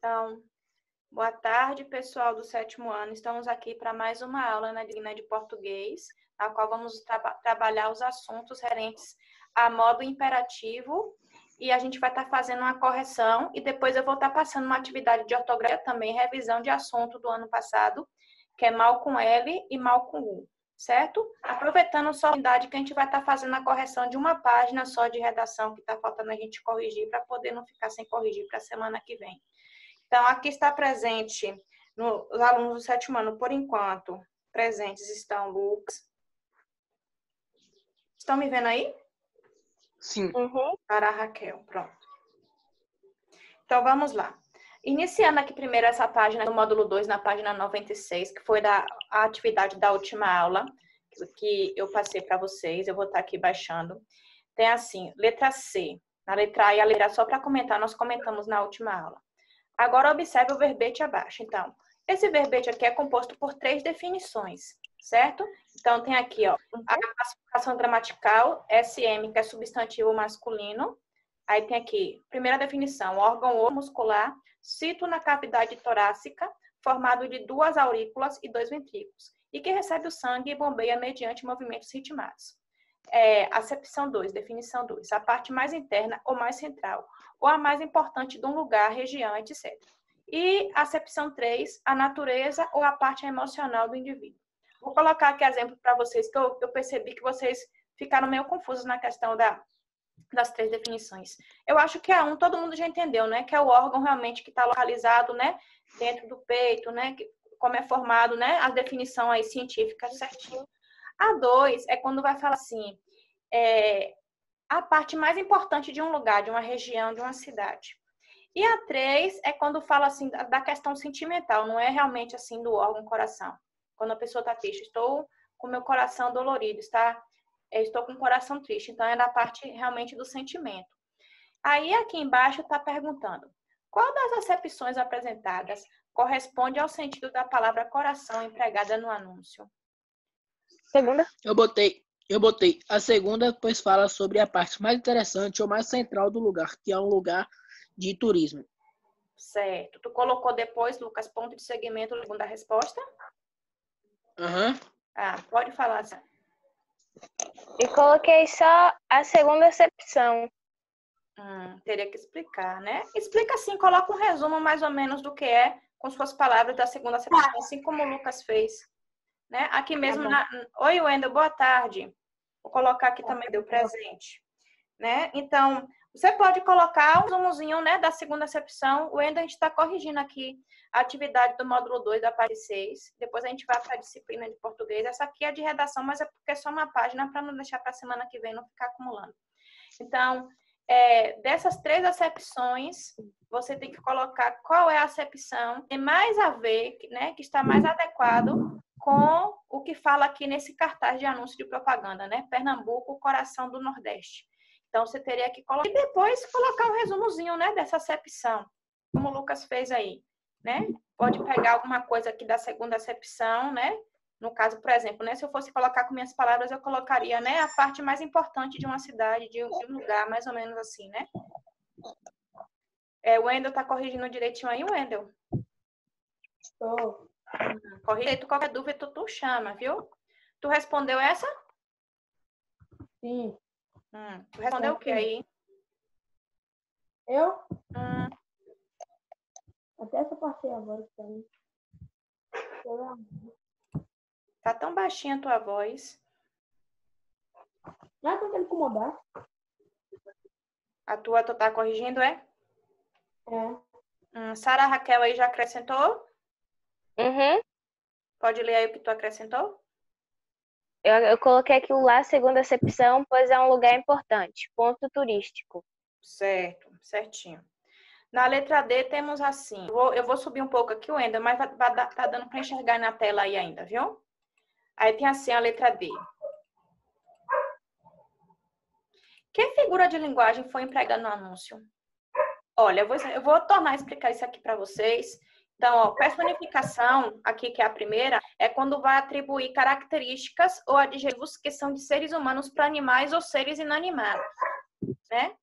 Então, boa tarde, pessoal do 7º ano. Estamos aqui para mais uma aula na disciplina de português, na qual vamos trabalhar os assuntos referentes a modo imperativo, e a gente vai estar fazendo uma correção, e depois eu vou estar passando uma atividade de ortografia também, revisão de assunto do ano passado, que é mal com L e mal com U, certo? Aproveitando só a unidade que a gente vai estar fazendo a correção de uma página só de redação que está faltando a gente corrigir, para poder não ficar sem corrigir para a semana que vem. Então, aqui está presente, os alunos do 7º ano, por enquanto, presentes estão Lucas. Estão me vendo aí? Sim. Para a Raquel, pronto. Então, vamos lá. Iniciando aqui primeiro essa página do módulo 2, na página 96, que foi a atividade da última aula, que eu passei para vocês, eu vou estar aqui baixando. Tem assim, letra C, na letra A e a letra A, só para comentar, nós comentamos na última aula. Agora, observe o verbete abaixo. Então, esse verbete aqui é composto por 3 definições, certo? Então, tem aqui, ó, a classificação gramatical, SM, que é substantivo masculino. Aí tem aqui, primeira definição, órgão muscular, situado na cavidade torácica, formado de 2 aurículas e 2 ventrículos, e que recebe o sangue e bombeia mediante movimentos ritmados. Acepção 2, definição 2, a parte mais interna ou mais central, ou a mais importante de um lugar, região, etc. E acepção 3, a natureza ou a parte emocional do indivíduo. Vou colocar aqui exemplo para vocês, que eu percebi que vocês ficaram meio confusos na questão das 3 definições. Eu acho que a 1 todo mundo já entendeu, né? Que é o órgão realmente que está localizado, né? Dentro do peito, né? Como é formado, né? A definição aí científica certinho. A 2 é quando vai falar assim, a parte mais importante de um lugar, de uma região, de uma cidade. E a 3 é quando fala assim da questão sentimental, não é realmente assim do órgão coração. Quando a pessoa está triste, estou com meu coração dolorido, estou com o coração triste. Então, é da parte realmente do sentimento. Aí, aqui embaixo, está perguntando, qual das acepções apresentadas corresponde ao sentido da palavra coração empregada no anúncio? Segunda. Eu botei a segunda, pois fala sobre a parte mais interessante ou mais central do lugar, que é um lugar de turismo. Certo. Tu colocou depois, Lucas, ponto de segmento, segunda resposta? Pode falar. E coloquei só a segunda acepção. Teria que explicar, né? Explica assim, coloca um resumo mais ou menos do que é, com suas palavras da segunda acepção, assim como o Lucas fez. Né? Aqui mesmo, Oi, Wendel, boa tarde. Vou colocar aqui também, deu presente. Né? Então, você pode colocar um resumozinho, né, da segunda acepção. O Wendel, a gente está corrigindo aqui a atividade do módulo 2 da parte 6. Depois a gente vai para a disciplina de português. Essa aqui é de redação, mas é porque é só uma página para não deixar para a semana que vem, não ficar acumulando. Então, dessas 3 acepções, você tem que colocar qual é a acepção que tem mais a ver, né, que está mais adequado com o que fala aqui nesse cartaz de anúncio de propaganda, né? Pernambuco, coração do Nordeste. Então, você teria que colocar e depois colocar um resumozinho, né, dessa acepção, como o Lucas fez aí, né? Pode pegar alguma coisa aqui da segunda acepção, né? No caso, por exemplo, né, se eu fosse colocar com minhas palavras, eu colocaria, né, a parte mais importante de uma cidade, de um lugar, mais ou menos assim, né? O Wendel tá corrigindo direitinho aí, Wendel? Estou. Corrige, qualquer dúvida, tu chama, viu? Tu respondeu essa? Sim. Tu respondeu o que aí? Eu? Até essa parte agora também. Tá tão baixinha a tua voz. Não é pra incomodar. A tua, tu tá corrigindo, é? Sara Raquel aí já acrescentou? Pode ler aí o que tu acrescentou? Eu coloquei aquilo lá, segunda acepção, pois é um lugar importante. Ponto turístico. Certo, certinho. Na letra D temos assim, eu vou subir um pouco aqui o Wendel, mas tá dando para enxergar na tela aí ainda, viu? Aí tem assim a letra D. Que figura de linguagem foi empregada no anúncio? Olha, eu vou tornar a explicar isso aqui para vocês. Então, ó, personificação, aqui que é a primeira, é quando vai atribuir características ou adjetivos que são de seres humanos para animais ou seres inanimados, né?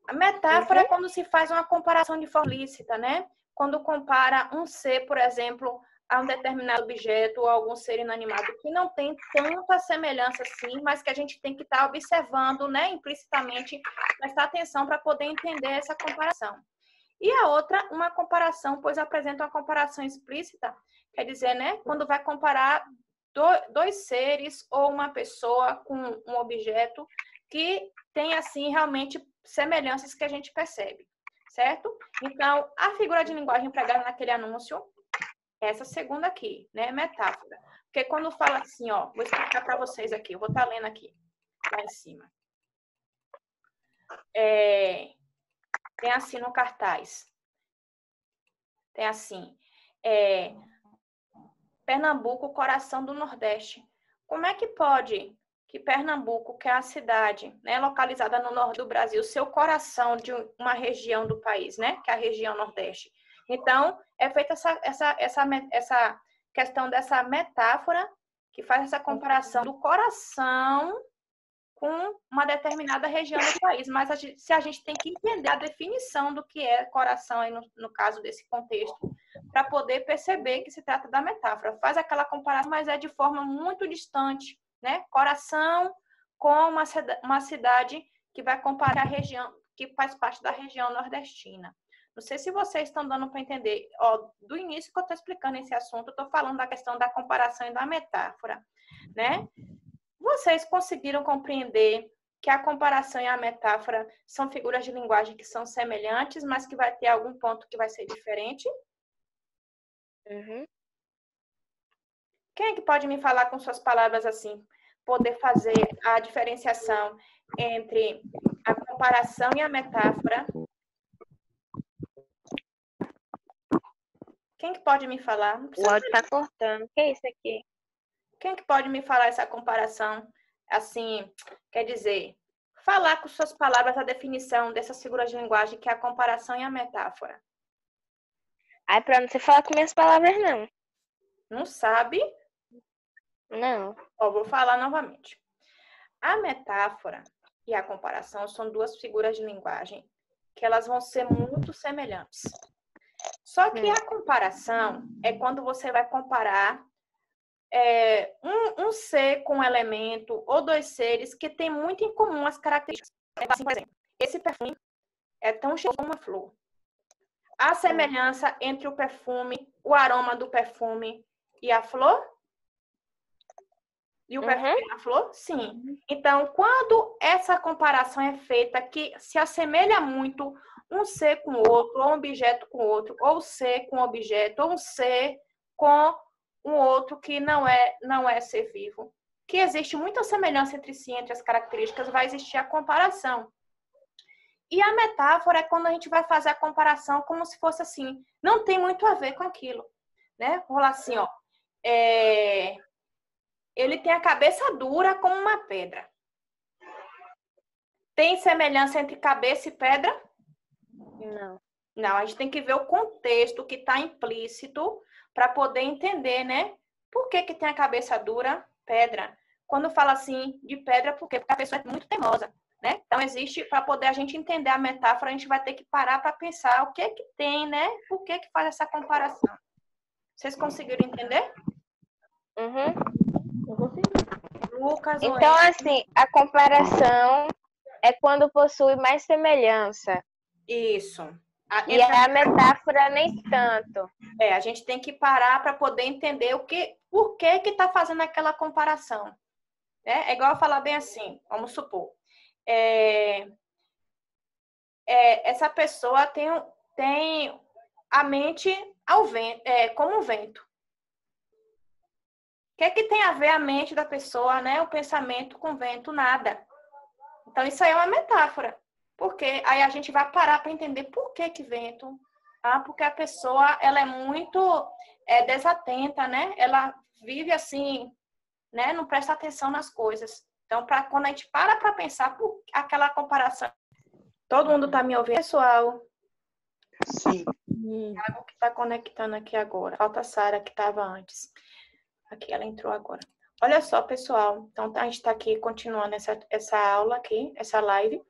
A metáfora é quando se faz uma comparação de forma lícita, né? quando compara um ser, por exemplo, a um determinado objeto ou algum ser inanimado que não tem tanta semelhança assim, mas que a gente tem que estar observando, né, implicitamente, prestar atenção para poder entender essa comparação. E a outra, uma comparação, pois apresenta uma comparação explícita, quer dizer, né, quando vai comparar dois seres ou uma pessoa com um objeto que tem, assim, realmente semelhanças que a gente percebe, certo? Então, a figura de linguagem empregada naquele anúncio, essa segunda aqui, né, metáfora. Porque quando fala assim, ó, vou explicar para vocês aqui, eu vou estar lendo aqui, lá em cima. Tem assim no cartaz. Tem assim, Pernambuco, coração do Nordeste. Como é que pode que Pernambuco, que é a cidade, né, localizada no norte do Brasil, ser o coração de uma região do país, né, que é a região Nordeste? Então, é feita essa questão dessa metáfora que faz essa comparação do coração com uma determinada região do país. Mas se a gente tem que entender a definição do que é coração, aí no caso desse contexto, para poder perceber que se trata da metáfora. Faz aquela comparação, mas é de forma muito distante, né? Coração com uma cidade que vai comparar a região, que faz parte da região nordestina. Não sei se vocês estão dando para entender. Ó, do início que eu estou explicando esse assunto, eu estou falando da questão da comparação e da metáfora, né? Vocês conseguiram compreender que a comparação e a metáfora são figuras de linguagem que são semelhantes, mas que vai ter algum ponto que vai ser diferente? Uhum. Quem é que pode me falar com suas palavras assim, poder fazer a diferenciação entre a comparação e a metáfora? Quem que pode me falar? O áudio está cortando. O que é isso aqui? Quem que pode me falar essa comparação? Assim, quer dizer, falar com suas palavras a definição dessas figuras de linguagem que é a comparação e a metáfora. Ai, pra não você falar com minhas palavras, não. Não sabe? Não. Ó, vou falar novamente. A metáfora e a comparação são duas figuras de linguagem que elas vão ser muito semelhantes. Só que a comparação é quando você vai comparar um ser com um elemento ou dois seres que têm muito em comum as características. Assim, por exemplo, esse perfume é tão cheiroso como uma flor. A semelhança entre o perfume, o aroma do perfume e a flor? E o perfume e a flor? Sim. Então, quando essa comparação é feita que se assemelha muito um ser com o outro, ou um objeto com o outro, ou ser com objeto, ou um ser com um outro que não é ser vivo, que existe muita semelhança entre si, entre as características, vai existir a comparação. E a metáfora é quando a gente vai fazer a comparação como se fosse assim, não tem muito a ver com aquilo, né? Vou falar assim, ó, ele tem a cabeça dura como uma pedra. Tem semelhança entre cabeça e pedra? Não. Não, a gente tem que ver o contexto que está implícito para poder entender, né? Por que tem a cabeça dura? Pedra. Quando fala assim de pedra, por quê? Porque a pessoa é muito teimosa, né? Então, existe, para poder a gente entender a metáfora, a gente vai ter que parar para pensar o que tem, né? Por que faz essa comparação? Vocês conseguiram entender? Uhum. Eu consegui. Lucas, então, assim, a comparação é quando possui mais semelhança. Isso. E a metáfora nem tanto. A gente tem que parar para poder entender por que está fazendo aquela comparação. É igual eu falar bem assim, vamos supor. Essa pessoa tem a mente ao vento, como um vento. O que tem a ver a mente da pessoa, né? O pensamento com vento? Nada. Então, isso aí é uma metáfora. Porque aí a gente vai parar para entender por que vento. Porque a pessoa, ela é muito desatenta, né? Ela vive assim, né? Não presta atenção nas coisas. Então, quando a gente para pensar por aquela comparação. Todo mundo está me ouvindo, pessoal? Sim. Thiago que está conectando aqui agora. Falta a Sara, que estava antes. Aqui, ela entrou agora. Olha só, pessoal. Então, a gente está aqui continuando essa aula aqui, essa live.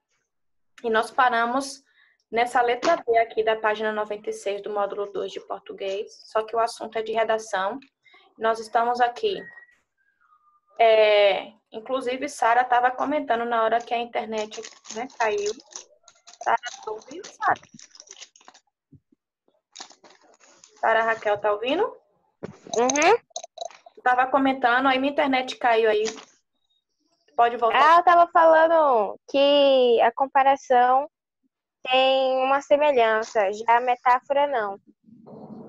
E nós paramos nessa letra B aqui da página 96 do módulo 2 de português, só que o assunto é de redação. Nós estamos aqui. Inclusive, Sara estava comentando na hora que a internet, né, caiu. Sara, tá ouvindo, Sara? Sara Raquel, tá ouvindo? Uhum. Estava comentando, aí minha internet caiu aí. Pode voltar. Eu estava falando que a comparação tem uma semelhança, já a metáfora não.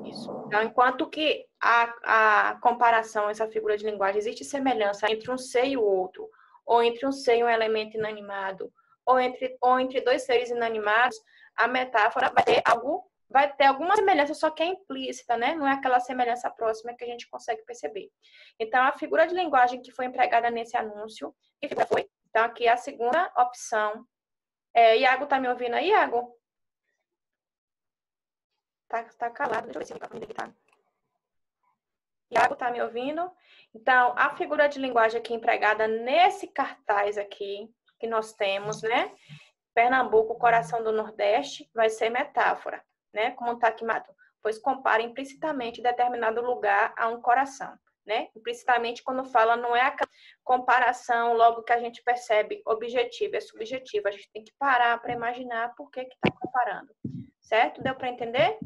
Isso. Então, enquanto que a comparação, essa figura de linguagem, existe semelhança entre um ser e o outro, ou entre um ser e um elemento inanimado, ou entre dois seres inanimados, a metáfora vai ter alguma semelhança, só que é implícita, né? Não é aquela semelhança próxima que a gente consegue perceber. Então, a figura de linguagem que foi empregada nesse anúncio, que figura foi? Então, aqui é a segunda opção. Iago, tá me ouvindo aí, Iago? Tá calado, deixa eu ver se o microfone dele tá. Iago, tá me ouvindo? Então, a figura de linguagem aqui empregada nesse cartaz aqui, que nós temos, né? Pernambuco, coração do Nordeste, vai ser metáfora, né? Como tá aqui, pois compara implicitamente determinado lugar a um coração, né? Implicitamente, quando fala, não é a comparação logo que a gente percebe objetiva, é subjetiva. A gente tem que parar para imaginar por que está comparando, certo? Deu para entender?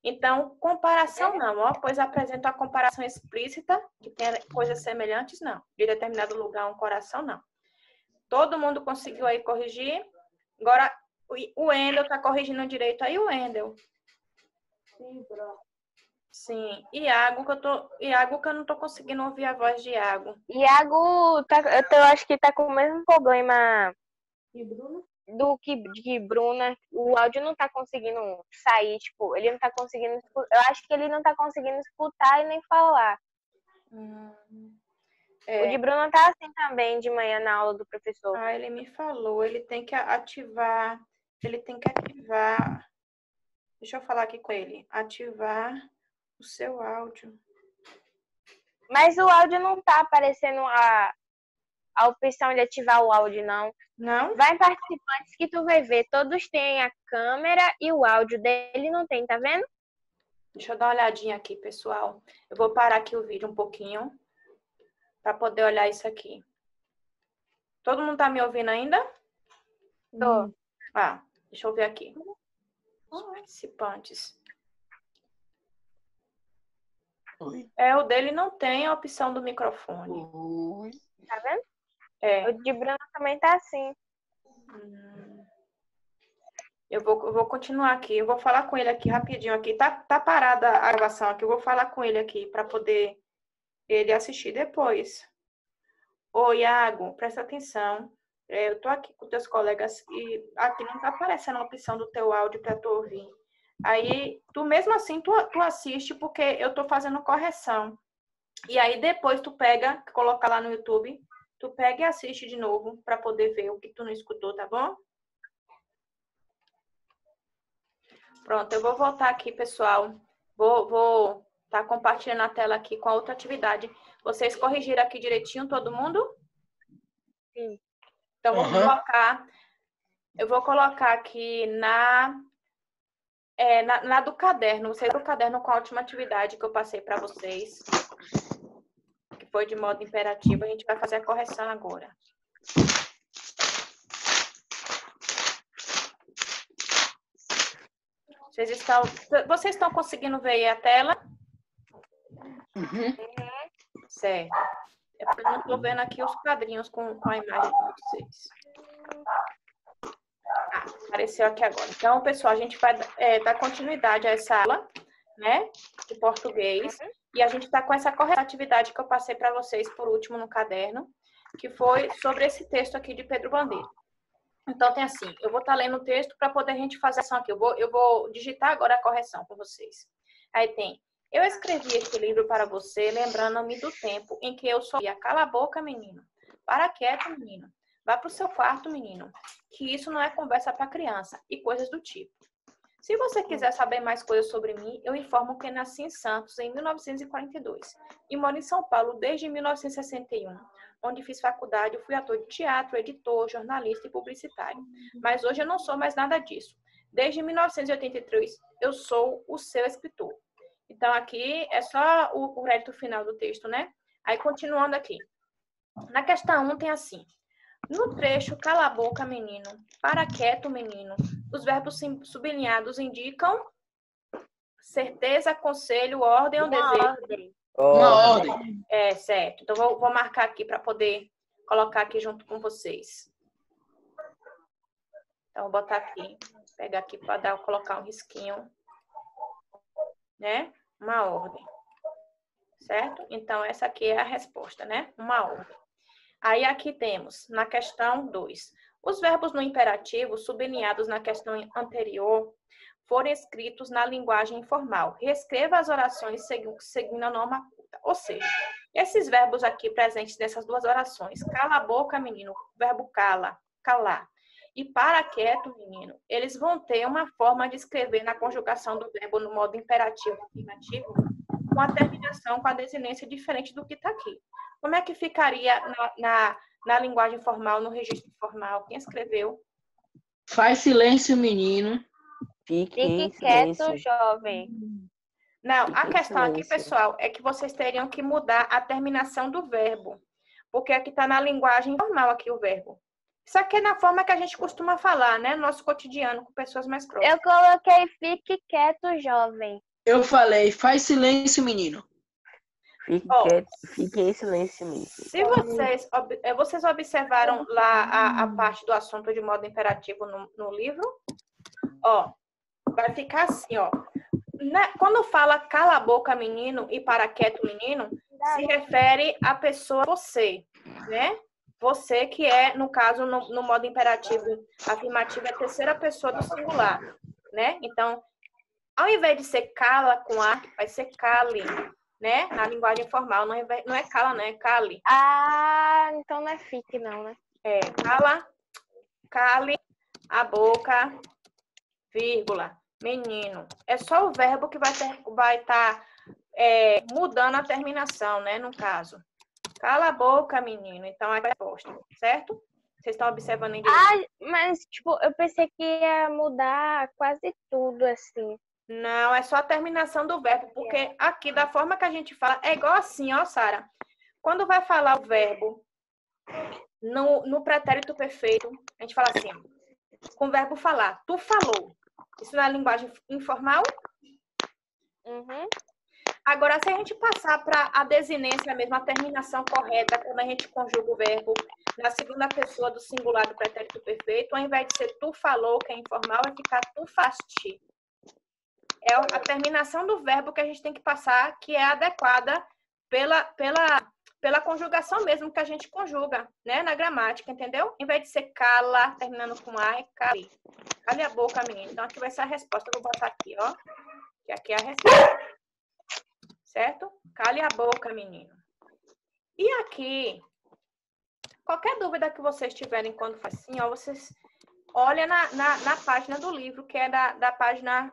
Então, comparação não, ó, pois apresenta a comparação explícita, que tem coisas semelhantes, não. De determinado lugar, um coração, não. Todo mundo conseguiu aí corrigir? Agora, o Wendel tá corrigindo direito aí, o Wendel. Sim, pronto. Sim. Iago, que eu não tô conseguindo ouvir a voz de Iago. Iago, eu acho que tá com o mesmo problema E Bruno? de Bruna. O áudio não tá conseguindo sair, tipo, ele não tá conseguindo, eu acho que ele não tá conseguindo escutar e nem falar. O de Bruna tá assim também, de manhã na aula do professor. Ah, ele me falou, ele tem que ativar, deixa eu falar aqui com ele, ativar o seu áudio. Mas o áudio não tá aparecendo a opção de ativar o áudio, não. Não? Vai em participantes que tu vai ver. Todos têm a câmera e o áudio dele não tem, tá vendo? Deixa eu dar uma olhadinha aqui, pessoal. Eu vou parar aqui o vídeo um pouquinho para poder olhar isso aqui. Todo mundo tá me ouvindo ainda? Tô. Deixa eu ver aqui. Os participantes. Oi. O dele não tem a opção do microfone. Oi. Tá vendo? O de Bruna também tá assim. Eu vou continuar aqui. Eu vou falar com ele aqui rapidinho aqui. Tá parada a gravação aqui. Eu vou falar com ele aqui para poder ele assistir depois. Ô, Iago, presta atenção. Eu tô aqui com teus colegas e aqui não tá aparecendo a opção do teu áudio para tu ouvir. Aí, tu mesmo assim, tu assiste porque eu tô fazendo correção. E aí, depois tu pega, coloca lá no YouTube, tu pega e assiste de novo para poder ver o que tu não escutou, tá bom? Pronto, eu vou voltar aqui, pessoal. Vou tá compartilhando a tela aqui com a outra atividade. Vocês corrigiram aqui direitinho, todo mundo? Sim. Então, eu vou colocar aqui na do caderno. Vocês do caderno com a última atividade que eu passei para vocês, que foi de modo imperativo. A gente vai fazer a correção agora. Vocês estão conseguindo ver aí a tela? Uhum. Certo. É porque eu não estou vendo aqui os quadrinhos com a imagem de vocês. Apareceu aqui agora. Então, pessoal, a gente vai dar continuidade a essa aula, né, de português. E a gente está com essa correta atividade que eu passei para vocês por último no caderno, que foi sobre esse texto aqui de Pedro Bandeira. Então, tem assim, eu vou estar lendo o texto para poder a gente fazer ação aqui. Eu vou digitar agora a correção com vocês. Aí tem, eu escrevi este livro para você, lembrando-me do tempo em que eu sorria. Cala a boca, menino. Para quieto, menino. Vá para o seu quarto, menino. Que isso não é conversa para criança. E coisas do tipo. Se você quiser saber mais coisas sobre mim, eu informo que nasci em Santos em 1942 e moro em São Paulo desde 1961, onde fiz faculdade, fui ator de teatro, editor, jornalista e publicitário. Mas hoje eu não sou mais nada disso. Desde 1983, eu sou o seu escritor. Então, aqui é só o crédito final do texto, né? Aí, continuando aqui. Na questão 1 tem assim. No trecho, cala a boca, menino, para quieto, menino, os verbos sublinhados indicam certeza, conselho, ordem ou desejo? Uma ordem. É, certo. Então, vou marcar aqui para poder colocar aqui junto com vocês. Então, vou botar aqui, pegar aqui para colocar um risquinho, né? Uma ordem. Certo? Então, essa aqui é a resposta, né? Uma ordem. Aí, aqui temos, na questão 2, os verbos no imperativo, sublinhados na questão anterior, foram escritos na linguagem informal. Reescreva as orações seguindo a norma culta. Ou seja, esses verbos aqui presentes nessas duas orações, cala a boca, menino, verbo cala, calar, e para quieto, menino, eles vão ter uma forma de escrever na conjugação do verbo no modo imperativo e afirmativo, com a terminação, com a desinência diferente do que está aqui. Como é que ficaria na linguagem formal, no registro formal? Quem escreveu? Faz silêncio, menino. Fique quieto, jovem. Não, a questão aqui, pessoal, é que vocês teriam que mudar a terminação do verbo. Porque aqui está na linguagem formal aqui o verbo. Isso aqui é na forma que a gente costuma falar, né? No nosso cotidiano, com pessoas mais próximas. Eu coloquei fique quieto, jovem. Eu falei, faz silêncio, menino. Fique em silêncio, menino. Se vocês observaram lá a parte do assunto de modo imperativo no livro, ó, vai ficar assim, ó. Quando fala cala a boca, menino, e para quieto, menino, se refere à pessoa você, né? Você que é, no caso, no modo imperativo afirmativo, é a terceira pessoa do singular, né? Então, ao invés de ser cala com A, vai ser cale, né? Na linguagem formal, não é cala, não, é cale. Ah, então não é fique, não, né? É, cale a boca, vírgula, menino. É só o verbo que vai estar mudando a terminação, né? No caso. Cala a boca, menino. Então, é a resposta, certo? Vocês estão observando aí? Ah, mas, tipo, eu pensei que ia mudar quase tudo, assim. Não, é só a terminação do verbo, porque aqui, da forma que a gente fala, é igual assim, ó, Sara. Quando vai falar o verbo no pretérito perfeito, a gente fala assim, com o verbo falar. Tu falou. Isso na linguagem informal? Uhum. Agora, se a gente passar para a desinência mesmo, a terminação correta, quando a gente conjuga o verbo na segunda pessoa do singular do pretérito perfeito, ao invés de ser tu falou, que é informal, vai ficar tu faste. É a terminação do verbo que a gente tem que passar, que é adequada pela conjugação mesmo que a gente conjuga, né, na gramática, entendeu? Em vez de ser cala, terminando com A, é cale. Cale a boca, menino. Então, aqui vai ser a resposta. Eu vou botar aqui, ó. Que aqui é a resposta. Certo? Cale a boca, menino. E aqui, qualquer dúvida que vocês tiverem quando faz assim, ó, vocês olhem na página do livro, que é da página...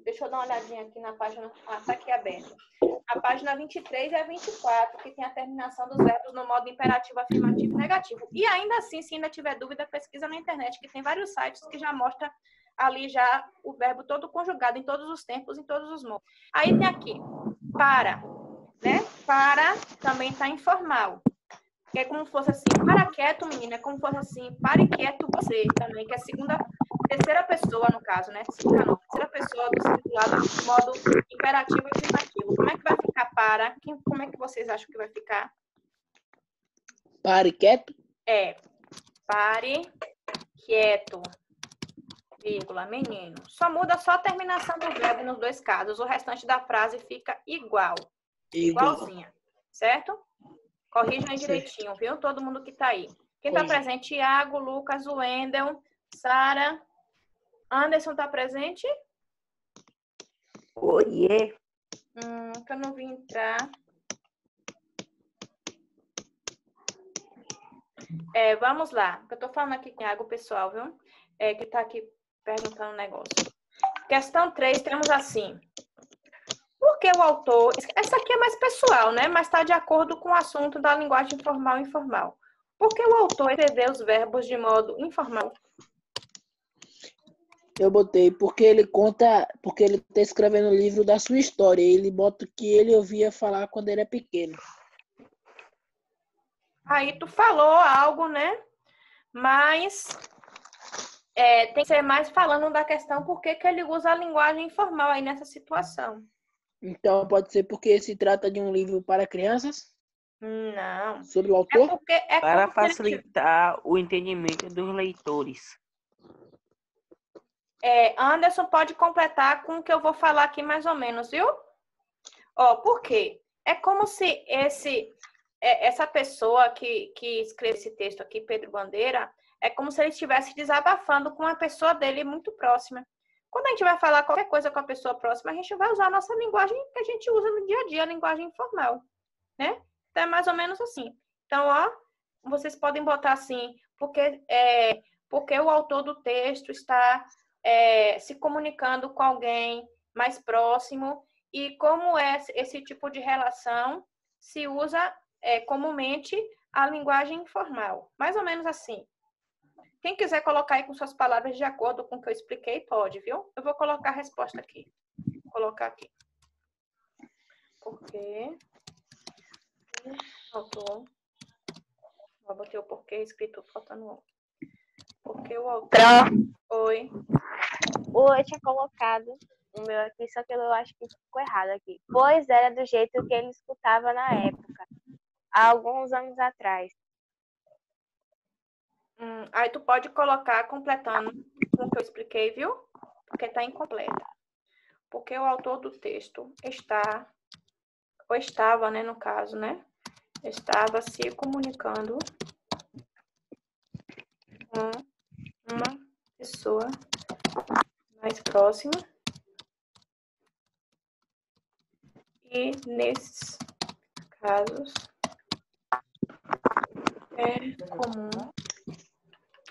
Deixa eu dar uma olhadinha aqui na página... Ah, tá aqui aberta. A página 23 e a 24, que tem a terminação dos verbos no modo imperativo, afirmativo e negativo. E ainda assim, se ainda tiver dúvida, pesquisa na internet, que tem vários sites que já mostram ali já o verbo todo conjugado em todos os tempos, em todos os modos. Aí tem aqui, para, né? Para também está informal. Que é como se fosse assim, para quieto, menina, é como se fosse assim, pare quieto você também, que é terceira pessoa, no caso, né? Terceira pessoa do singular do modo imperativo e afirmativo. Como é que vai ficar para? Como é que vocês acham que vai ficar? Pare quieto? É, pare quieto, vírgula, menino. Só muda só a terminação do verbo nos dois casos. O restante da frase fica igual. Igualzinha. Certo? Corrijam aí direitinho, viu? Todo mundo que tá aí. Quem tá presente? Tiago, Lucas, Wendel, Sara. Anderson tá presente? Oiê. Que eu não vi entrar. Vamos lá. Eu tô falando aqui com o Tiago, pessoal, viu? Que tá aqui perguntando um negócio. Questão 3, temos assim. Por que o autor... Essa aqui é mais pessoal, né? Mas está de acordo com o assunto da linguagem formal e informal. Por que o autor escreveu os verbos de modo informal? Eu botei porque ele conta, porque ele tá escrevendo o livro da sua história. Ele bota o que ele ouvia falar quando ele é pequeno. Aí tu falou algo, né? Mas tem que ser mais falando da questão por que ele usa a linguagem informal aí nessa situação. Então pode ser porque se trata de um livro para crianças? Não. Sobre o autor? Porque é Para como se ele facilitar o entendimento dos leitores. Anderson pode completar com o que eu vou falar aqui mais ou menos, viu? Por quê? É como se essa pessoa que escreve esse texto aqui, Pedro Bandeira, é como se ele estivesse desabafando com uma pessoa dele muito próxima. Quando a gente vai falar qualquer coisa com a pessoa próxima, a gente vai usar a nossa linguagem que a gente usa no dia a dia, a linguagem informal, né? Então, é mais ou menos assim. Então, vocês podem botar assim, porque o autor do texto está se comunicando com alguém mais próximo e como esse tipo de relação se usa comumente a linguagem informal. Mais ou menos assim. Quem quiser colocar aí com suas palavras de acordo com o que eu expliquei, pode, viu? Eu vou colocar a resposta aqui. Vou colocar aqui. Porque o autor... Eu botei o porquê escrito faltando um. Porque o autor... Oi. Eu tinha colocado o meu aqui, só que eu acho que ficou errado aqui. Pois era do jeito que ele escutava na época, há alguns anos atrás. Aí tu pode colocar completando com o que eu expliquei, viu? Porque está incompleta. Porque o autor do texto estava, né, no caso, né? Estava se comunicando com uma pessoa mais próxima. E nesses casos é comum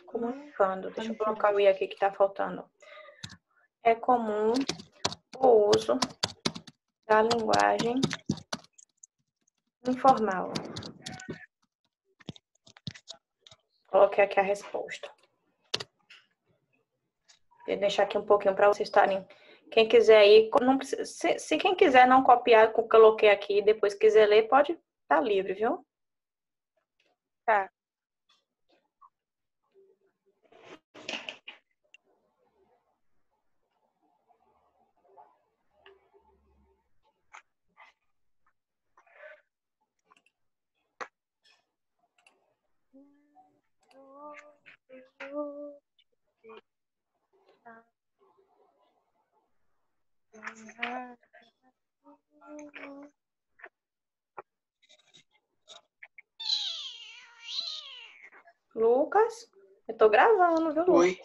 comunicando. Deixa eu colocar o i aqui que está faltando. É comum o uso da linguagem informal. Coloquei aqui a resposta. Vou deixar aqui um pouquinho para vocês estarem. Quem quiser aí, não precisa, se quem quiser não copiar o que eu coloquei aqui e depois quiser ler, pode estar livre, viu? Tá. Lucas, eu tô gravando, viu, Lucas? Oi.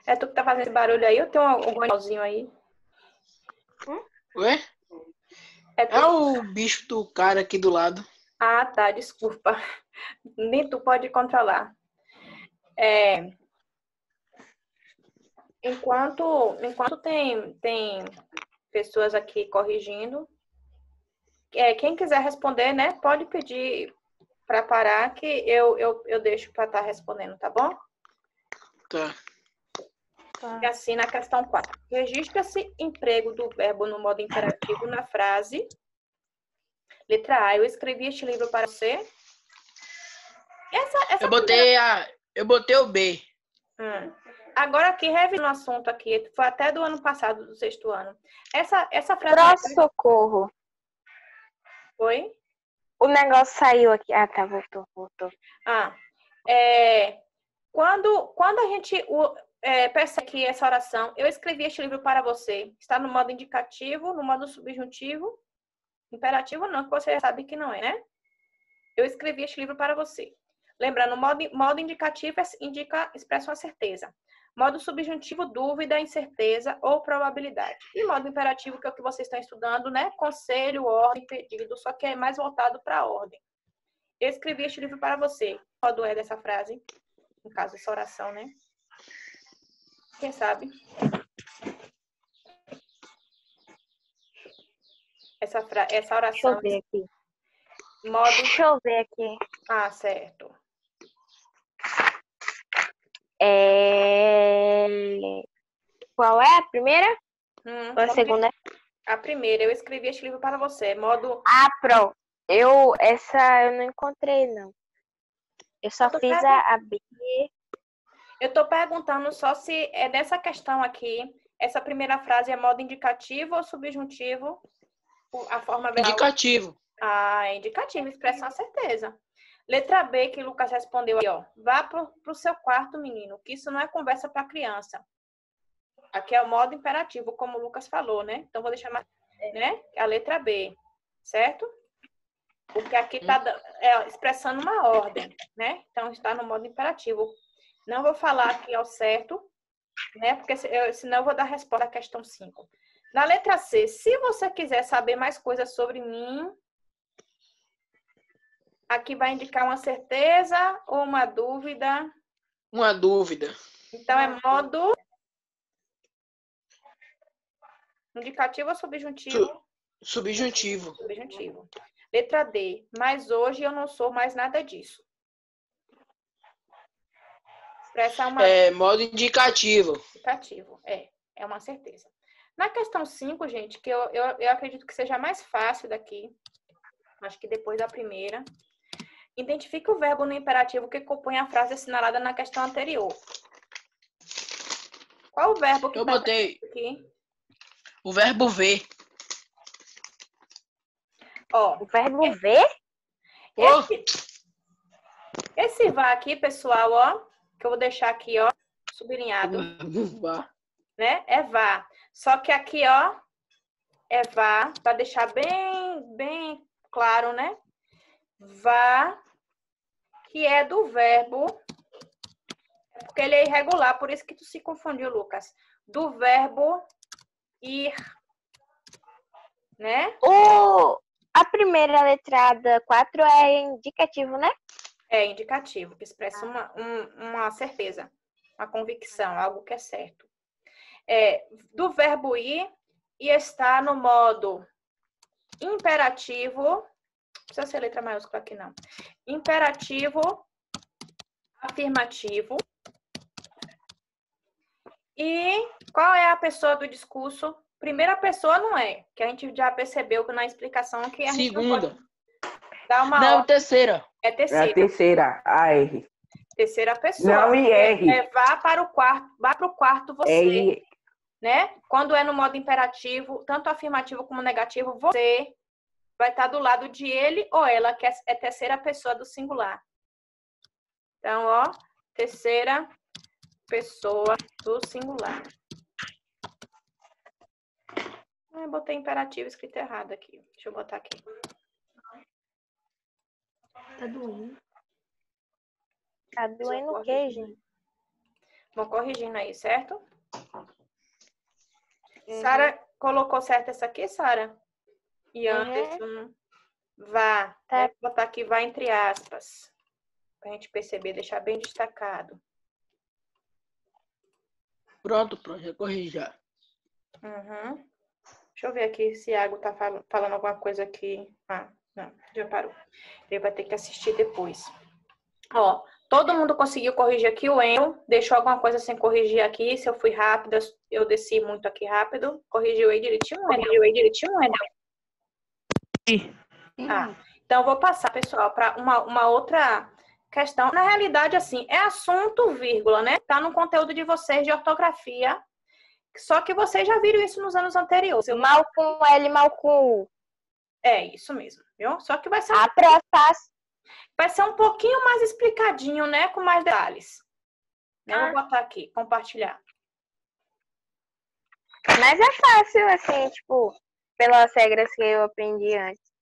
É tu que tá fazendo esse barulho aí? Eu tenho um animalzinho aí. Ué? É o bicho do cara aqui do lado. Ah, tá, desculpa. Nem tu pode controlar. Enquanto tem pessoas aqui corrigindo, quem quiser responder, né, pode pedir para parar que eu deixo para estar respondendo, tá bom? Tá. E assim, na questão 4. Registra-se emprego do verbo no modo imperativo na frase. Letra A. Eu escrevi este livro para você. Eu botei o B. Agora aqui, revisando o assunto aqui, foi até do ano passado, do 6º ano. Essa frase... Próximo socorro. Oi? O negócio saiu aqui. Ah, tá, voltou. Quando a gente percebe que essa oração, eu escrevi este livro para você, está no modo indicativo, no modo subjuntivo, imperativo não, que você já sabe que não é, né? Eu escrevi este livro para você. Lembrando, modo indicativo expressa uma certeza. Modo subjuntivo, dúvida, incerteza ou probabilidade. E modo imperativo, que é o que vocês estão estudando, né? Conselho, ordem, pedido, só que é mais voltado para a ordem. Eu escrevi este livro para você. Qual modo é dessa frase? No caso, essa oração, né? Quem sabe? Essa oração... Deixa eu ver aqui. Deixa eu ver aqui. Ah, certo. Qual é a primeira? Ou a Modo segunda? A primeira, eu escrevi este livro para você. Modo. Ah, pronto. Essa eu não encontrei, não. Eu só fiz a B. Eu estou perguntando só se é dessa questão aqui. Essa primeira frase é modo indicativo ou subjuntivo? A forma verbal. Indicativo. Ah, é indicativo, expressão certeza. Letra B, que o Lucas respondeu aí, ó. Vá pro seu quarto, menino, que isso não é conversa para criança. Aqui é o modo imperativo, como o Lucas falou, né? Então, vou deixar mais, né? A letra B, certo? Porque aqui está expressando uma ordem, né? Então, está no modo imperativo. Não vou falar aqui ao certo, né? Porque senão eu vou dar resposta à questão 5. Na letra C, se você quiser saber mais coisas sobre mim, aqui vai indicar uma certeza ou uma dúvida? Uma dúvida. Então, é modo indicativo ou subjuntivo? Subjuntivo. Subjuntivo. Letra D, mas hoje eu não sou mais nada disso. Expressa uma... modo indicativo. Indicativo, é uma certeza. Na questão 5, gente, que eu acredito que seja mais fácil daqui, acho que depois da primeira, identifique o verbo no imperativo que compõe a frase assinalada na questão anterior. Qual o verbo que eu botei aqui? O verbo ver. Ó, o verbo ver? Esse vá aqui, pessoal, ó, que eu vou deixar aqui, ó, sublinhado, né? É vá. Só que aqui, ó, é vá, para deixar bem claro, né? Vá, que é do verbo, porque ele é irregular, por isso que tu se confundiu, Lucas. Do verbo ir, né? A primeira letrada 4 é indicativo, né? É indicativo, que expressa uma certeza, uma convicção, algo que é certo. Do verbo ir e está no modo imperativo, não precisa ser letra maiúscula aqui não. Imperativo, afirmativo. E qual é a pessoa do discurso? Primeira pessoa não é, que a gente já percebeu na explicação que a gente segunda. não pode dar uma não, terceira. É terceira. É a terceira, a R. Terceira pessoa. Não, e R. Vá para o quarto você. Né? Quando é no modo imperativo, tanto afirmativo como negativo, você vai estar do lado de ele ou ela, que é terceira pessoa do singular. Então, ó, terceira pessoa do singular. Eu botei imperativo escrito errado aqui. Deixa eu botar aqui. Tá doendo. Tá doendo o quê, gente? Vou corrigindo aí, certo? Sara, colocou certo essa aqui, Sara? E Anderson, vá. Tá. Vou botar aqui, vá entre aspas. Pra gente perceber, deixar bem destacado. Pronto, já corrigi já. Deixa eu ver aqui se Iago tá falando alguma coisa aqui. Ah, não, já parou. Ele vai ter que assistir depois. Ó, todo mundo conseguiu corrigir aqui. O Enio deixou alguma coisa sem corrigir aqui. Se eu fui rápida, eu desci muito aqui rápido. Corrigiu aí direitinho, Enio? Então, eu vou passar, pessoal, para uma outra questão. Na realidade, assim, é assunto, vírgula, né? Tá no conteúdo de vocês de ortografia. Só que vocês já viram isso nos anos anteriores. Mal com L, mal com U. É, isso mesmo, viu? Só que vai ser vai ser um pouquinho mais explicadinho, né? Com mais detalhes. Eu vou botar aqui, compartilhar. Mas é fácil, assim, tipo, pelas regras que eu aprendi antes.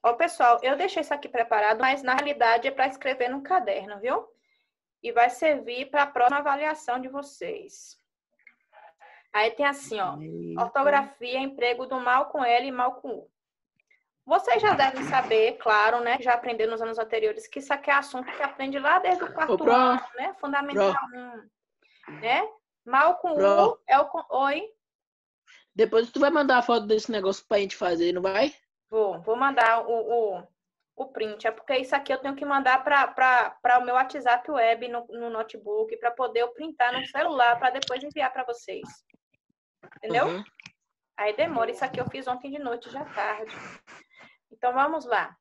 Ó, pessoal, eu deixei isso aqui preparado, mas na realidade é para escrever no caderno, viu? E vai servir para a próxima avaliação de vocês. Aí tem assim, ó, ortografia, emprego do mal com L e mal com U. Vocês já devem saber, claro, né? Já aprenderam nos anos anteriores que isso aqui é assunto que aprende lá desde o quarto ano, né? Fundamental 1, né? Mal com U é o... Oi? Depois tu vai mandar a foto desse negócio pra gente fazer, não vai? Vou mandar o o print. É porque isso aqui eu tenho que mandar para o meu WhatsApp web no notebook, para poder eu printar no celular, para depois enviar para vocês. Entendeu? Uhum. Aí demora. Isso aqui eu fiz ontem de noite, já tarde. Então, vamos lá.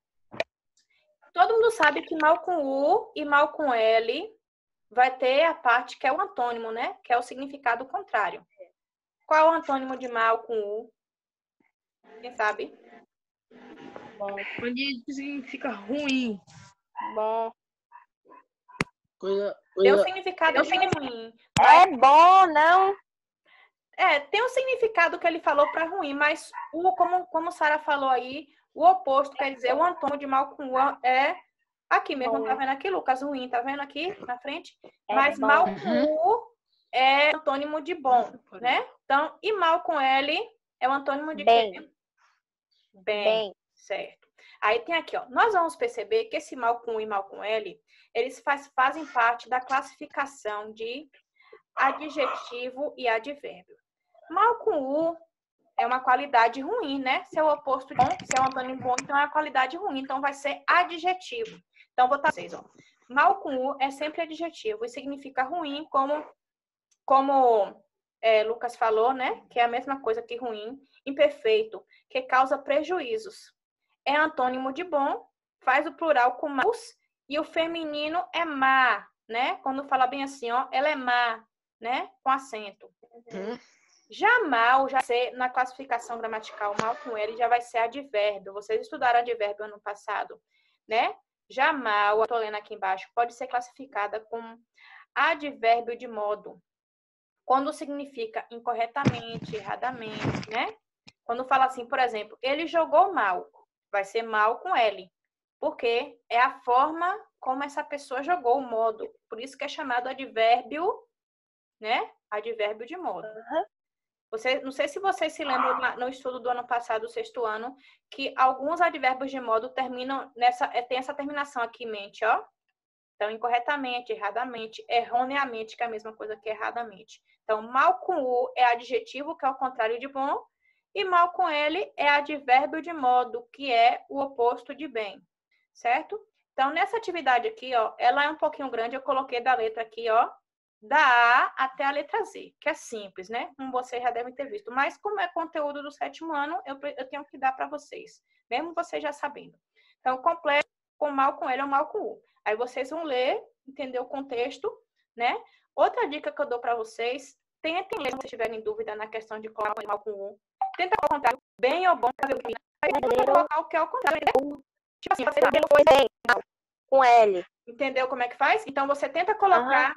Todo mundo sabe que mal com U e mal com L vai ter a parte que é o antônimo, né? Que é o significado contrário. Qual é o antônimo de mal com U? Quem sabe? Bom, onde significa ruim. Bom. Tem um significado de ruim. É bom, não? Tem um significado que ele falou para ruim, mas como Sara falou aí, o oposto, quer dizer, o antônimo de mal com U é aqui mesmo, tá vendo aqui, Lucas? Ruim, tá vendo aqui na frente? Mas bom. mal com U é antônimo de bom, né? Então, e mal com L é o antônimo de quê? Bem. Certo. Aí tem aqui, ó. Nós vamos perceber que esse mal com U e mal com L, eles fazem parte da classificação de adjetivo e advérbio. Mal com U é uma qualidade ruim, né? Se é o oposto de bom, se é um antônimo bom, então é uma qualidade ruim. Então, vai ser adjetivo. Então, vou botar vocês, ó. Mal com U é sempre adjetivo e significa ruim, como Lucas falou, né? Que é a mesma coisa que ruim. Imperfeito, que causa prejuízos. É antônimo de bom, faz o plural com maus e o feminino é má, né? Quando fala bem assim, ó, ela é má, né? Com acento. Já mal, já ser na classificação gramatical, mal com ele já vai ser advérbio. Vocês estudaram advérbio ano passado, né? Já mal, eu tô lendo aqui embaixo, pode ser classificada como advérbio de modo. Quando significa incorretamente, erradamente, né? Quando fala assim, por exemplo, ele jogou mal, vai ser mal com L. Porque é a forma como essa pessoa jogou, o modo. Por isso que é chamado advérbio, né? Advérbio de modo. Não sei se vocês se lembram no estudo do ano passado, o 6º ano, que alguns advérbios de modo terminam tem essa terminação aqui em mente, ó. Então, incorretamente, erradamente, erroneamente, que é a mesma coisa que erradamente. Então, mal com U é adjetivo, que é o contrário de bom, e mal com L é advérbio de modo, que é o oposto de bem, certo? Então, nessa atividade aqui, ó, ela é um pouquinho grande, eu coloquei da letra aqui, ó, da A até a letra Z, que é simples, né? Como vocês já devem ter visto. Mas como é conteúdo do 7º ano, eu tenho que dar para vocês, mesmo vocês já sabendo. Então, completo com mal com L ou mal com U. Aí vocês vão ler, entender o contexto, né? Outra dica que eu dou para vocês, tentem ler se vocês tiverem dúvida na questão de qual é mal com U. Tenta colocar o contrário, bem ou bom, aí colocar o que é o contrário. Tipo assim, você bem, com L. Entendeu como é que faz? Então, você tenta colocar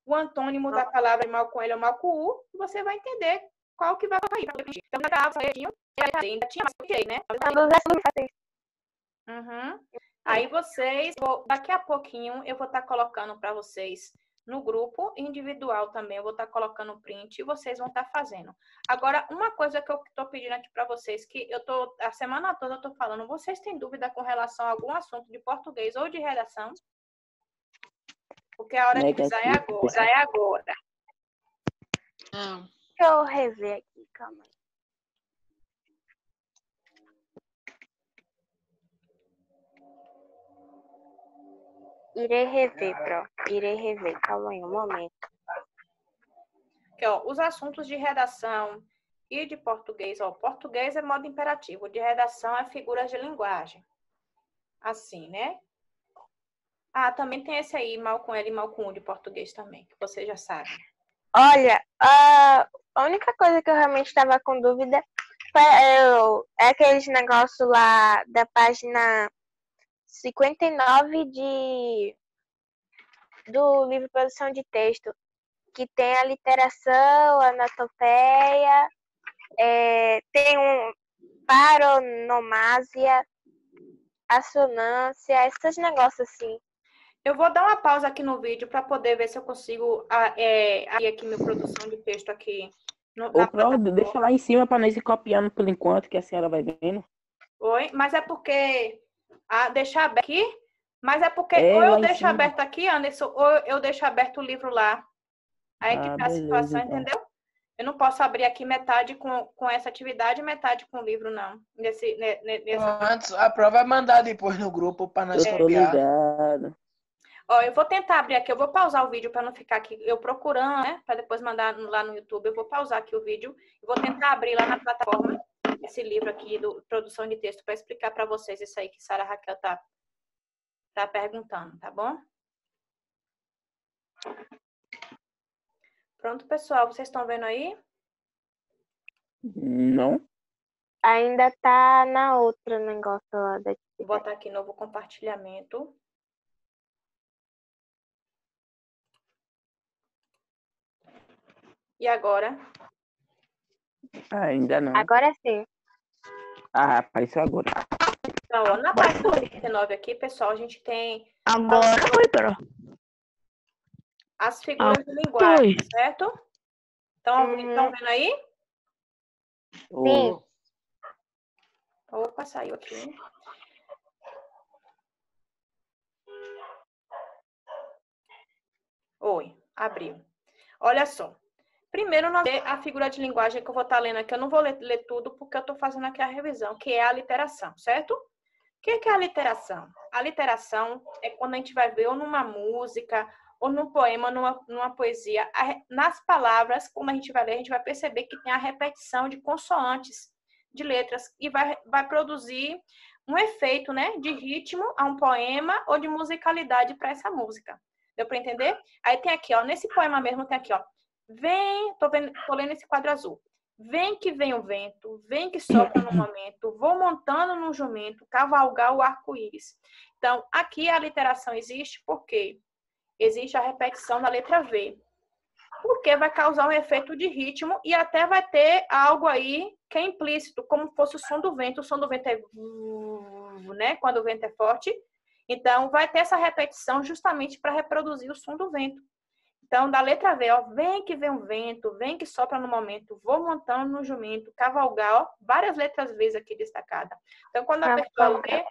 o antônimo da palavra mal com L ou mal com U, e você vai entender qual que vai cair. Então, ainda tinha mais que né? Aí vocês, daqui a pouquinho, eu vou estar colocando para vocês no grupo individual também, eu vou estar colocando o print e vocês vão estar fazendo. Agora, uma coisa que eu estou pedindo aqui para vocês, que a semana toda eu estou falando, vocês têm dúvida com relação a algum assunto de português ou de redação? Porque a hora de pisar é agora. Deixa eu rever aqui, calma aí. Irei rever, calma aí um momento. Aqui, ó, os assuntos de redação e de português, ó, português é modo imperativo, de redação é figuras de linguagem. Assim, né? Ah, também tem esse aí, mal com L e mal com U de português também, que você já sabe. Olha, a única coisa que eu realmente estava com dúvida é aqueles negócios lá da página 59 do livro Produção de Texto, que tem a literação, a anatopeia, tem paronomásia, assonância, esses negócios assim. Eu vou dar uma pausa aqui no vídeo para poder ver se eu consigo abrir aqui minha produção de texto aqui. Deixa lá em cima para nós ir copiando por enquanto, que a senhora vai vendo. Oi? Mas é porque... deixar aberto aqui? Mas é porque ou eu deixo aberto aqui, Anderson, ou eu deixo aberto o livro lá. Aí que tá a situação, então. Entendeu? Eu não posso abrir aqui metade com essa atividade e metade com o livro, não. Antes, a prova é mandar depois no grupo para nós Eu tô copiar. ligado. Ó, eu vou tentar abrir aqui. Eu vou pausar o vídeo para não ficar aqui eu procurando, né? Para depois mandar lá no YouTube. Eu vou pausar aqui o vídeo. Eu vou tentar abrir lá na plataforma esse livro aqui do Produção de Texto para explicar para vocês isso aí que Sara Raquel tá perguntando, tá bom? Pronto, pessoal. Vocês estão vendo aí? Não. Ainda tá na outra negócio lá da Vou botar aqui novo compartilhamento. E agora? Ainda não. Agora sim. Ah, apareceu agora. Então, ó, na página 89 aqui, pessoal, a gente tem Agora foi, pera. as figuras de linguagem, certo? Estão vendo aí? Sim. Opa, saiu aqui. Oi, abriu. Olha só. Primeiro, nós vamos ver a figura de linguagem que eu vou estar lendo aqui. Eu não vou ler tudo, porque eu estou fazendo aqui a revisão, que é a literação, certo? O que é a literação? A literação é quando a gente vai ver ou numa música, ou num poema, ou numa poesia. Nas palavras, como a gente vai ler, a gente vai perceber que tem a repetição de consoantes, de letras, e vai produzir um efeito, né, de ritmo a um poema ou de musicalidade para essa música. Deu para entender? Aí tem aqui, ó, nesse poema mesmo tem aqui, ó. Vem, tô lendo esse quadro azul. Vem que vem o vento, vem que sopra no momento, vou montando no jumento, cavalgar o arco-íris. Então, aqui a literação existe porque existe a repetição da letra V. Porque vai causar um efeito de ritmo e até vai ter algo aí que é implícito, como fosse o som do vento. O som do vento é, né, quando o vento é forte. Então, vai ter essa repetição justamente para reproduzir o som do vento. Então, da letra V, ó, vem que vem o vento, vem que sopra no momento, vou montando no jumento, cavalgar, ó, várias letras V aqui destacadas. Então, quando a pessoa lê,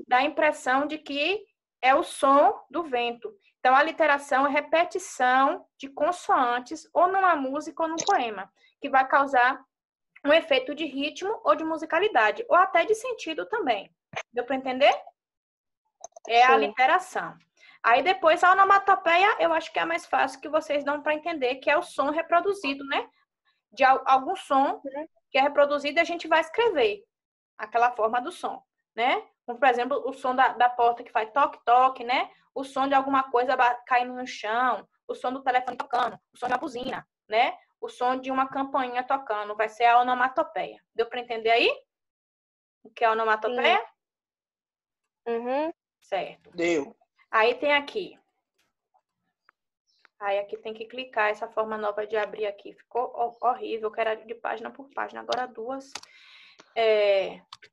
dá a impressão de que é o som do vento. Então, a literação é repetição de consoantes, ou numa música ou num poema, que vai causar um efeito de ritmo ou de musicalidade, ou até de sentido também. Deu para entender? É a literação. Aí depois a onomatopeia, eu acho que é a mais fácil que vocês dão para entender, que é o som reproduzido, né? De algum som que é reproduzido e a gente vai escrever aquela forma do som, né? Como, por exemplo, o som da porta que faz toque-toque, né? O som de alguma coisa caindo no chão, o som do telefone tocando, o som de uma buzina, né? O som de uma campainha tocando, vai ser a onomatopeia. Deu para entender aí? O que é a onomatopeia? Uhum. Certo. Deu. Aí tem aqui. Aí aqui tem que clicar essa forma nova de abrir aqui. Ficou horrível, que era de página por página. Agora duas.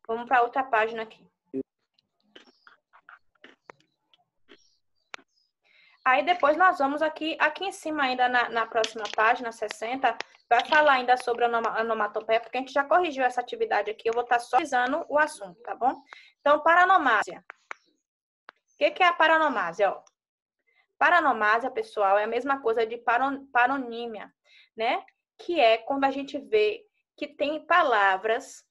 Vamos para outra página aqui. Aí depois nós vamos aqui em cima ainda na próxima página, 60, vai falar ainda sobre a onomatopeia, porque a gente já corrigiu essa atividade aqui. Eu vou estar só avisando o assunto, tá bom? Então, paranomásia. O que é a paranomásia? Ó, paranomásia, pessoal, é a mesma coisa de paronímia, né? Que é quando a gente vê que tem palavras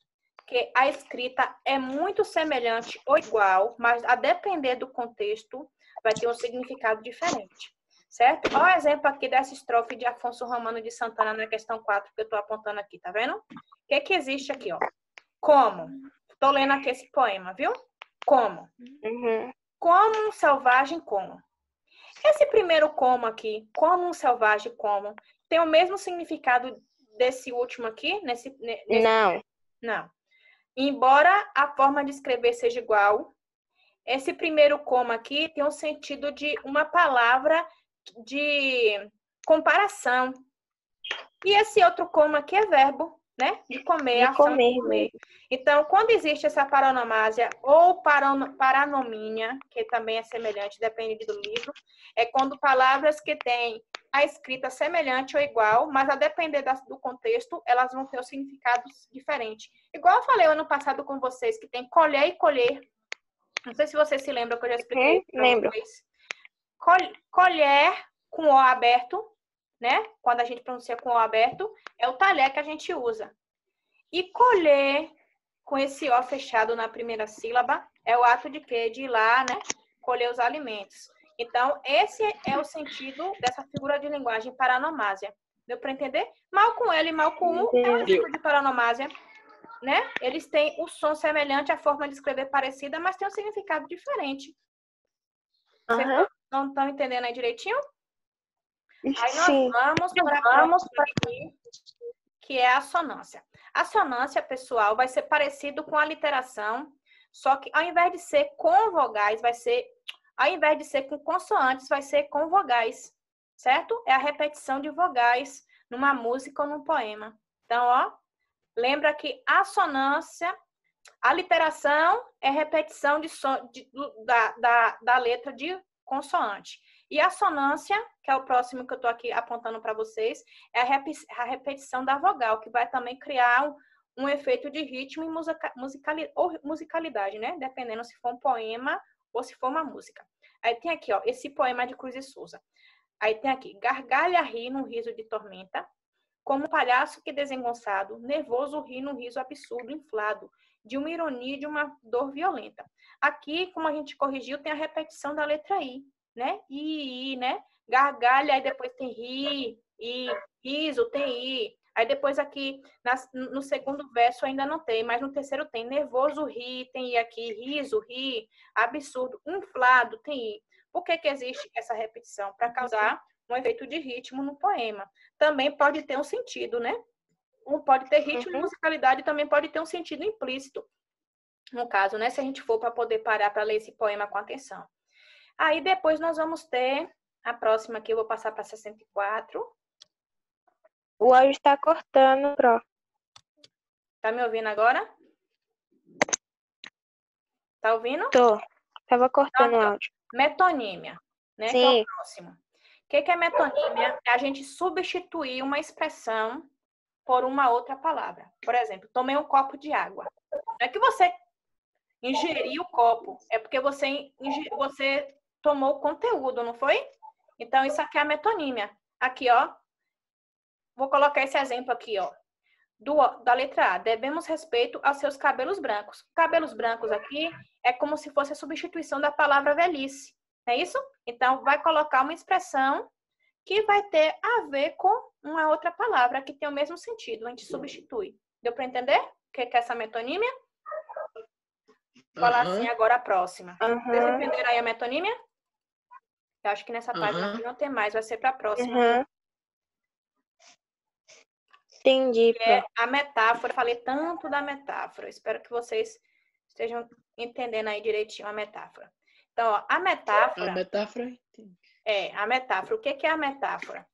que a escrita é muito semelhante ou igual, mas a depender do contexto, vai ter um significado diferente, certo? Olha o exemplo aqui dessa estrofe de Afonso Romano de Santana na questão 4, que eu estou apontando aqui, tá vendo? O que existe aqui, ó? Como? Estou lendo aqui esse poema, viu? Como? Uhum. Como um selvagem como. Esse primeiro como aqui, como um selvagem como, tem o mesmo significado desse último aqui? Não. Embora a forma de escrever seja igual, esse primeiro como aqui tem um sentido de uma palavra de comparação. E esse outro como aqui é verbo, né? De comer, ação de comer. Então, quando existe essa paronomásia ou paranomínia, que também é semelhante, depende do livro, é quando palavras que têm a escrita semelhante ou igual, mas a depender do contexto, elas vão ter os significados diferentes. Igual eu falei ano passado com vocês, que tem colher e colher. Não sei se vocês se lembram que eu já expliquei para vocês. Colher com O aberto, né? Quando a gente pronuncia com o aberto, é o talher que a gente usa. E colher, com esse O fechado na primeira sílaba, é o ato de quê? De ir lá, né? Colher os alimentos. Então, esse é o sentido dessa figura de linguagem paranomásia. Deu para entender? Mal com L e mal com U é um exemplo de paranomásia, né? Eles têm o som semelhante, a forma de escrever parecida, mas tem um significado diferente. Vocês não estão entendendo aí direitinho? Aí nós vamos para aqui, que é a assonância. A assonância, pessoal, vai ser parecido com a literação, só que ao invés de ser com vogais, ao invés de ser com consoantes, vai ser com vogais, certo? É a repetição de vogais numa música ou num poema. Então, ó, lembra que a assonância, a literação é repetição da letra de consoante. E a assonância, que é o próximo que eu estou aqui apontando para vocês, é a repetição da vogal, que vai também criar um efeito de ritmo e musicalidade, né? Dependendo se for um poema ou se for uma música. Aí tem aqui, ó, esse poema de Cruz e Souza. Aí tem aqui, gargalha ri num riso de tormenta, como um palhaço que desengonçado, nervoso ri num riso absurdo, inflado, de uma ironia e de uma dor violenta. Aqui, como a gente corrigiu, tem a repetição da letra I, né? I, né? Gargalha, aí depois tem ri, I, riso, tem I. Aí depois aqui, no segundo verso ainda não tem, mas no terceiro tem nervoso, ri, tem I aqui, riso, ri, absurdo, inflado, tem I. Por que existe essa repetição? Para causar um efeito de ritmo no poema. Também pode ter um sentido, né? Pode ter ritmo e musicalidade, também pode ter um sentido implícito. No caso, né? Se a gente for para poder parar para ler esse poema com atenção. Aí depois nós vamos ter a próxima aqui, eu vou passar para 64. O áudio está cortando, Pro. Tá me ouvindo agora? Tá ouvindo? Tô. Tava cortando o áudio. Metonímia, né? Sim. Que é o próximo. O que é metonímia? É a gente substituir uma expressão por uma outra palavra. Por exemplo, tomei um copo de água. Não é que você ingeriu o copo, é porque você tomou o conteúdo, não foi? Então, isso aqui é a metonímia. Aqui, ó. Vou colocar esse exemplo aqui, ó. Da letra A. Devemos respeito aos seus cabelos brancos. Cabelos brancos aqui é como se fosse a substituição da palavra velhice. É isso? Então, vai colocar uma expressão que vai ter a ver com uma outra palavra que tem o mesmo sentido. A gente substitui. Deu para entender o que é essa metonímia? Vou falar assim agora a próxima. Vocês entenderam aí a metonímia? Eu acho que nessa página aqui não tem mais, vai ser para a próxima. Entendi. É a metáfora. Eu falei tanto da metáfora. Espero que vocês estejam entendendo aí direitinho a metáfora. Então, ó, a metáfora... A metáfora? A metáfora. O que é a metáfora?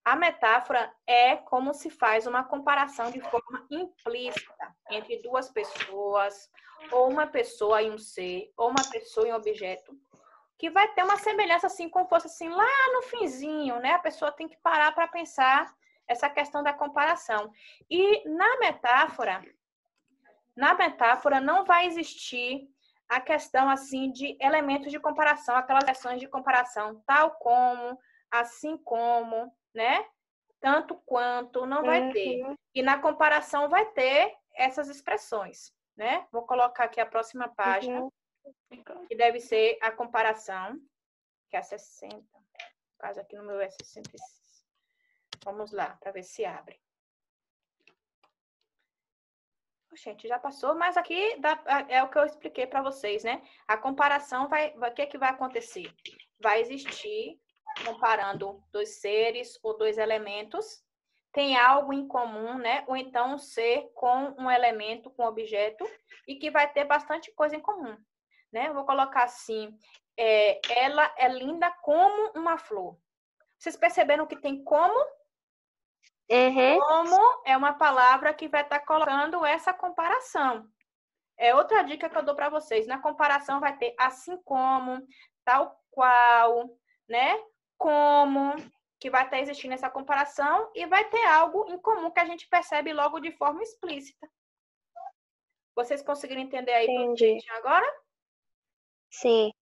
A metáfora é como se faz uma comparação de forma implícita entre duas pessoas, ou uma pessoa e um ser, ou uma pessoa e um objeto, que vai ter uma semelhança assim, como fosse assim, lá no finzinho, né? A pessoa tem que parar para pensar essa questão da comparação. E na metáfora não vai existir a questão assim de elementos de comparação, aquelas ações de comparação, tal como, assim como, né? Tanto quanto, não vai ter. E na comparação vai ter essas expressões, né? Vou colocar aqui a próxima página, que deve ser a comparação, que é a 60. No caso aqui no meu é 66. Vamos lá, para ver se abre. Gente, já passou, mas aqui é o que eu expliquei para vocês, né? A comparação o que vai acontecer? Vai existir, comparando dois seres ou dois elementos, tem algo em comum, né? Ou então um ser com um elemento, com um objeto, e que vai ter bastante coisa em comum, né? Eu vou colocar assim, ela é linda como uma flor. Vocês perceberam que tem como? Como é uma palavra que vai estar colocando essa comparação. É outra dica que eu dou para vocês. Na comparação vai ter assim como, tal qual, né? Como, que vai estar existindo essa comparação e vai ter algo em comum que a gente percebe logo de forma explícita. Vocês conseguiram entender aí tudo agora? Sim.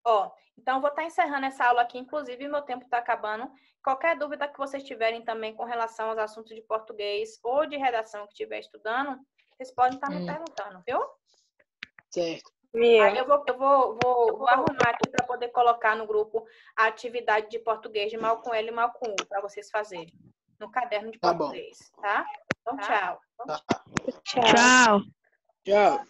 Ó, então eu vou estar encerrando essa aula aqui, inclusive meu tempo está acabando. Qualquer dúvida que vocês tiverem também com relação aos assuntos de português ou de redação que estiver estudando, vocês podem estar me perguntando, viu? Certo. Aí eu vou arrumar aqui para poder colocar no grupo a atividade de português de mal com L e mal com U, para vocês fazerem no caderno de português, tá? Então, tchau. Tchau. Tchau. Tchau.